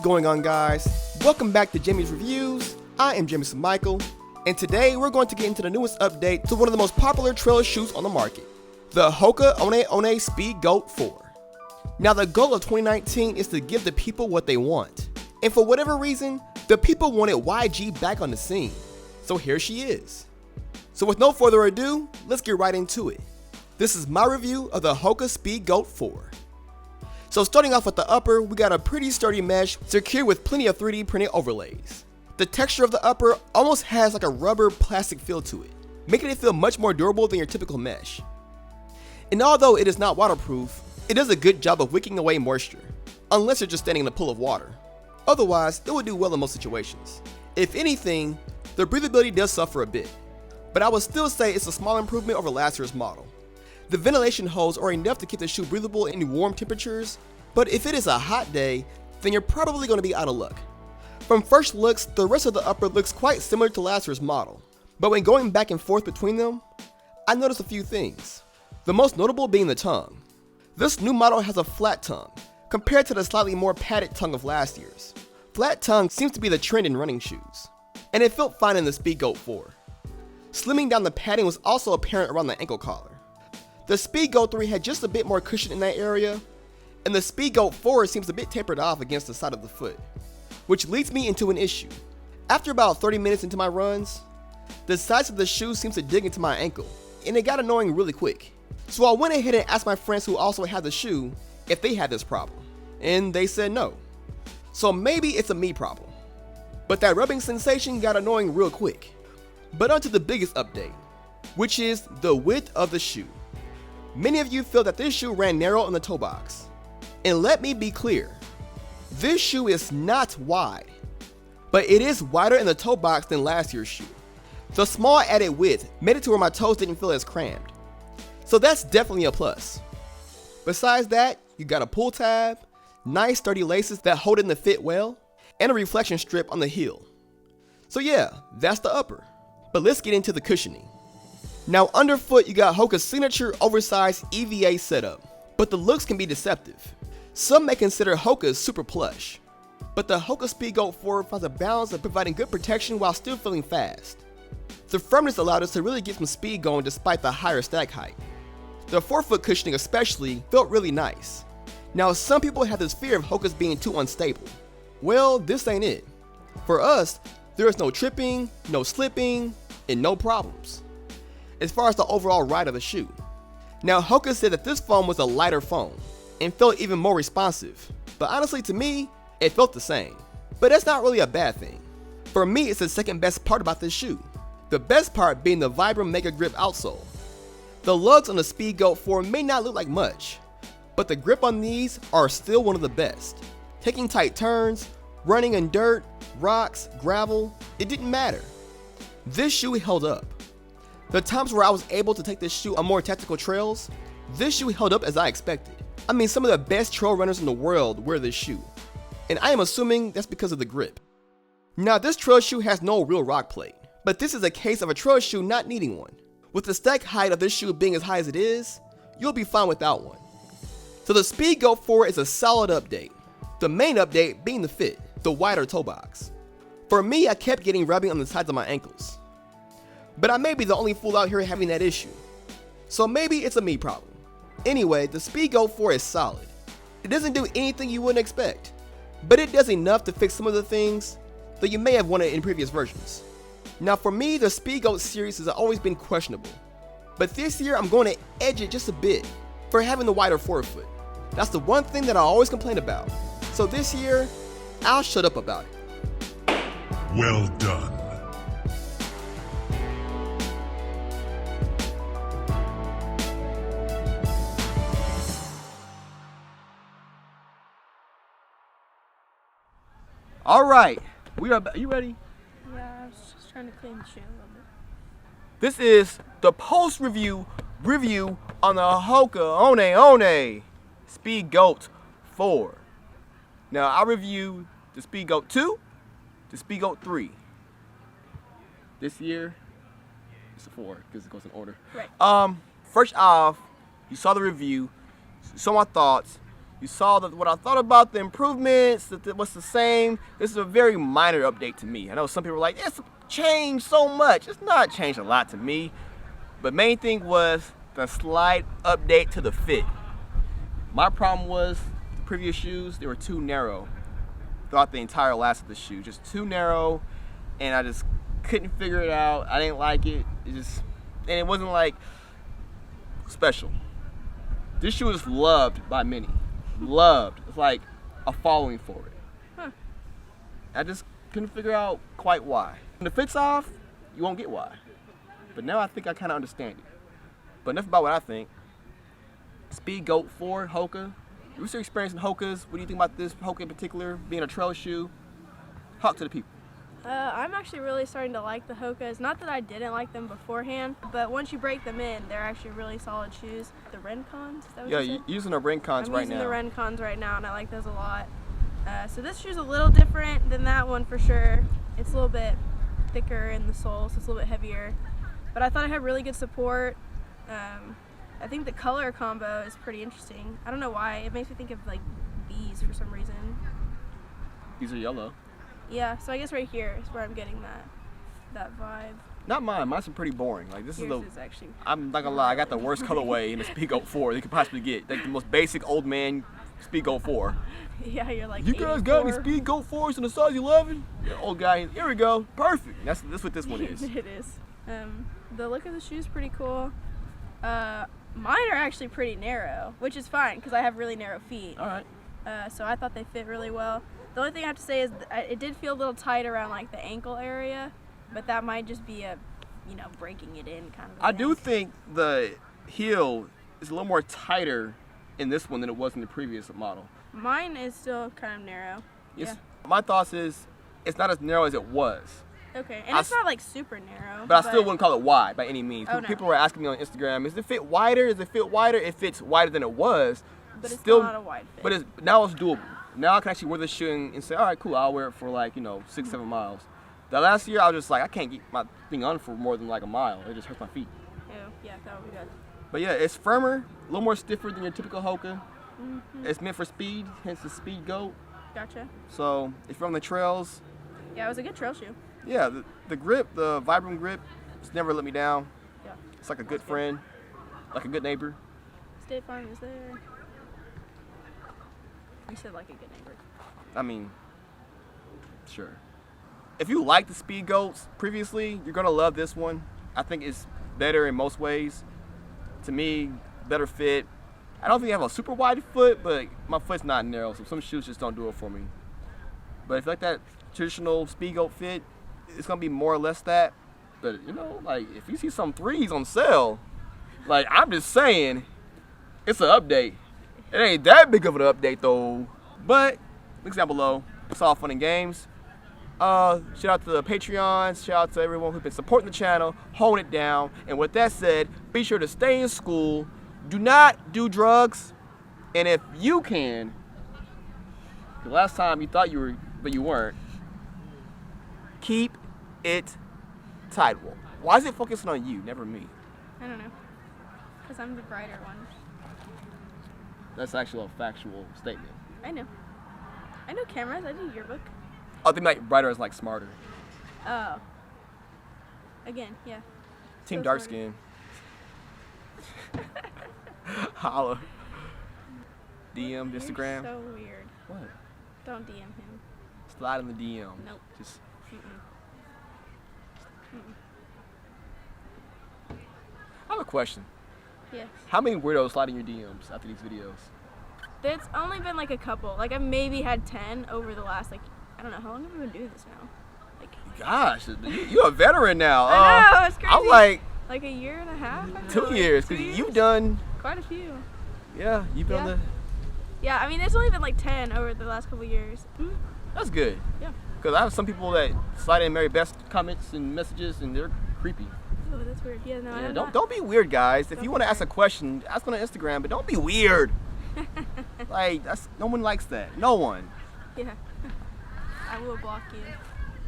going on, guys? Welcome back to Jimmy's Reviews. I am Jameson Michael, and today we're going to get into the newest update to one of the most popular trail shoes on the market, the HOKA ONE ONE SPEEDGOAT 4. Now, the goal of 2019 is to give the people what they want, and for whatever reason, the people wanted YG back on the scene, so here she is. So with no further ado, let's get right into it. This is my review of the HOKA SPEEDGOAT 4. So starting off with the upper, we got a pretty sturdy mesh secured with plenty of 3D printed overlays. The texture of the upper almost has like a rubber plastic feel to it, making it feel much more durable than your typical mesh. And although it is not waterproof, it does a good job of wicking away moisture, unless you're just standing in a pool of water. Otherwise, it will do well in most situations. If anything, the breathability does suffer a bit, but I would still say it's a small improvement over last year's model. The ventilation holes are enough to keep the shoe breathable in warm temperatures, but if it is a hot day, then you're probably going to be out of luck. From first looks, the rest of the upper looks quite similar to last year's model, but when going back and forth between them, I noticed a few things. The most notable being the tongue. This new model has a flat tongue, compared to the slightly more padded tongue of last year's. Flat tongue seems to be the trend in running shoes, and it felt fine in the SPEEDGOAT 4. Slimming down the padding was also apparent around the ankle collar. The SPEEDGOAT 3 had just a bit more cushion in that area, and the SPEEDGOAT 4 seems a bit tapered off against the side of the foot, which leads me into an issue. After about 30 minutes into my runs, the sides of the shoe seems to dig into my ankle, and it got annoying really quick. So I went ahead and asked my friends who also had the shoe if they had this problem, and they said no. So maybe it's a me problem. But that rubbing sensation got annoying real quick. But on to the biggest update, which is the width of the shoe. Many of you feel that this shoe ran narrow in the toe box. And let me be clear, this shoe is not wide, but it is wider in the toe box than last year's shoe. The small added width made it to where my toes didn't feel as crammed. So that's definitely a plus. Besides that, you got a pull tab, nice sturdy laces that hold in the fit well, and a reflection strip on the heel. So yeah, that's the upper. But let's get into the cushioning. Now underfoot, you got HOKA's signature oversized EVA setup, but the looks can be deceptive. Some may consider HOKA super plush, but the HOKA SPEEDGOAT 4 finds a balance of providing good protection while still feeling fast. The firmness allowed us to really get some speed going despite the higher stack height. The forefoot cushioning especially felt really nice. Now some people have this fear of HOKA's being too unstable. Well, this ain't it. For us, there is no tripping, no slipping, and no problems as far as the overall ride of the shoe. Now HOKA said that this foam was a lighter foam and felt even more responsive, but honestly to me, it felt the same. But that's not really a bad thing. For me, it's the second best part about this shoe. The best part being the Vibram Mega Grip outsole. The lugs on the SPEEDGOAT 4 may not look like much, but the grip on these are still one of the best. Taking tight turns, running in dirt, rocks, gravel, it didn't matter. This shoe held up. The times where I was able to take this shoe on more tactical trails, this shoe held up as I expected. I mean, some of the best trail runners in the world wear this shoe, and I am assuming that's because of the grip. Now this trail shoe has no real rock plate, but this is a case of a trail shoe not needing one. With the stack height of this shoe being as high as it is, you'll be fine without one. So the SPEEDGOAT 4 is a solid update. The main update being the fit, the wider toe box. For me, I kept getting rubbing on the sides of my ankles. But I may be the only fool out here having that issue. So maybe it's a me problem. Anyway, the SPEEDGOAT 4 is solid. It doesn't do anything you wouldn't expect, but it does enough to fix some of the things that you may have wanted in previous versions. Now for me, the SPEEDGOAT series has always been questionable, but this year I'm going to edge it just a bit for having the wider forefoot. That's the one thing that I always complain about. So this year, I'll shut up about it. Well done. All right, you ready? Yeah, I was just trying to clean the shoe a little bit. This is the post-review on the HOKA ONE ONE SPEEDGOAT 4. Now, I reviewed the SPEEDGOAT 2, the SPEEDGOAT 3. This year, it's a 4 because it goes in order. Right. First off, you saw the review, saw my thoughts. You saw what I thought about the improvements, what's the same. This is a very minor update to me. I know some people are like, it's changed so much. It's not changed a lot to me. But main thing was the slight update to the fit. My problem was the previous shoes, they were too narrow throughout the entire last of the shoe. Just too narrow, and I just couldn't figure it out. I didn't like it. And it wasn't like special. This shoe is loved by many. Loved. It's like a following for it. Huh. I just couldn't figure out quite why. When the fit's off, you won't get why. But now I think I kind of understand it. But enough about what I think. Speedgoat 4 HOKA. You're still experiencing HOKAs. What do you think about this HOKA in particular, being a trail shoe? Talk to the people. I'm actually really starting to like the HOKAs. Not that I didn't like them beforehand, but once you break them in, they're actually really solid shoes. The Rencons, is that what Yeah, you said? you're using the Rencons right now. I'm using the Rencons right now, and I like those a lot. So this shoe's a little different than that one for sure. It's a little bit thicker in the sole, so it's a little bit heavier. But I thought it had really good support. I think the color combo is pretty interesting. I don't know why. It makes me think of like bees for some reason. These are yellow. Yeah, so I guess right here is where I'm getting that vibe. Not mine. Mine's pretty boring. Like this Yours is actually. I'm not gonna lie. I got the worst colorway in the Speedgoat 4 they could possibly get. Like the most basic old man Speedgoat 4. Yeah, you're like. You guys got any 84. Speedgoat 4s in the size 11? Yeah, old guy. Here we go. Perfect. That's what this one is. It is. The look of the shoe is pretty cool. Mine are actually pretty narrow, which is fine because I have really narrow feet. All right. So I thought they fit really well. The only thing I have to say is it did feel a little tight around like the ankle area, but that might just be breaking it in kind of. I do think the heel is a little more tighter in this one than it was in the previous model. Mine is still kind of narrow. Yes. Yeah. My thoughts is it's not as narrow as it was. Okay, and it's not like super narrow. But I still wouldn't call it wide by any means. Oh, no. People were asking me on Instagram, is it fit wider? Is it fit wider? It fits wider than it was. But it's still not a wide fit. But now it's doable. Now I can actually wear this shoe and say, all right, cool, I'll wear it for like, 6-7 miles. The last year I was just like, I can't get my thing on for more than like a mile. It just hurts my feet. Oh, yeah, that would be good. But yeah, it's firmer, a little more stiffer than your typical HOKA. Mm-hmm. It's meant for speed, hence the Speedgoat. Gotcha. So if you're on the trails, Yeah, it was a good trail shoe. yeah, the grip, the Vibram grip, it's never let me down. Yeah. It's like a good friend, like a good neighbor. State Farm is there. You said like a good neighbor. I mean, sure. If you like the Speedgoats previously, you're gonna love this one. I think it's better in most ways. To me, better fit. I don't think I have a super wide foot, but my foot's not narrow, so some shoes just don't do it for me. But if you like that traditional Speedgoat fit, it's gonna be more or less that. But like if you see some 3s on sale, like I'm just saying, it's an update. It ain't that big of an update though. But links down below. It's all fun and games. Shout out to the Patreons. Shout out to everyone who's been supporting the channel, holding it down. And with that said, be sure to stay in school. Do not do drugs. And if you can, the last time you thought you were, but you weren't, keep it tight. Why is it focusing on you, never me? I don't know. Because I'm the brighter one. That's actually a factual statement. I know. I know cameras. I do yearbook. Oh, they like brighter is like smarter. Oh. Again, yeah. Team So dark smarter. skin. Holla. DM, Instagram. You're so weird. What? Don't DM him. Slide in the DM. Nope. Just I have a question. Yes. How many weirdos slide in your DMs after these videos? It's only been like a couple. Like I've maybe had 10 over the last I don't know, how long have we been doing this now? Gosh, you're a veteran now. I know, it's crazy. I'm like a year and a half? I 2 feel like. years, 2 because years? you've done, Quite a few. yeah, you've been on the, Yeah, I mean, there's only been like 10 over the last couple years. that's good. Yeah. Because I have some people that slide in Mary Best comments and messages, and they're creepy. Oh, that's weird. Yeah, no, Yeah, I'm don't not. don't be weird, guys. If Don't you be want to ask a weird. question, ask on Instagram, but don't be weird. Like no one likes that. No one. Yeah. I will block you.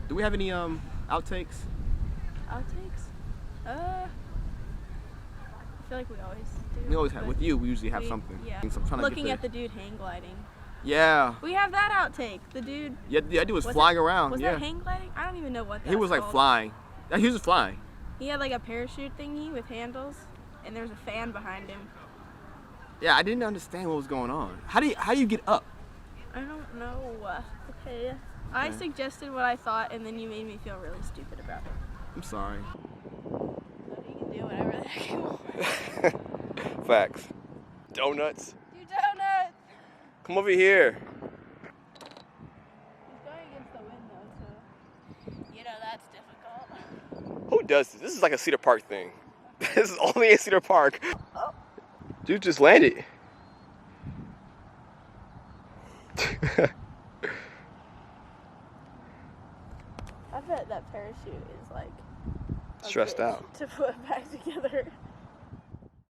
Do we have any outtakes? Outtakes? feel like we always do. We always have. but With you, we usually have something. Yeah. So I'm trying to Looking get at the dude hang gliding. Yeah. We have that outtake. The dude. Yeah, the dude was flying around. Was yeah. that hang gliding? I don't even know what that He was like called. flying. Yeah, he was just flying. He had like a parachute thingy with handles, and there was a fan behind him. Yeah, I didn't understand what was going on. How do you get up? I don't know. Okay. I suggested what I thought, and then you made me feel really stupid about it. I'm sorry. So you can do whatever the heck you want. Facts. Donuts. Do donuts! Come over here. He's going against the wind though, so you know that's difficult. Who does this? This is like a Cedar Park thing. This is only a Cedar Park. Oh. Dude just landed. I bet that parachute is like Stressed out. to put back together.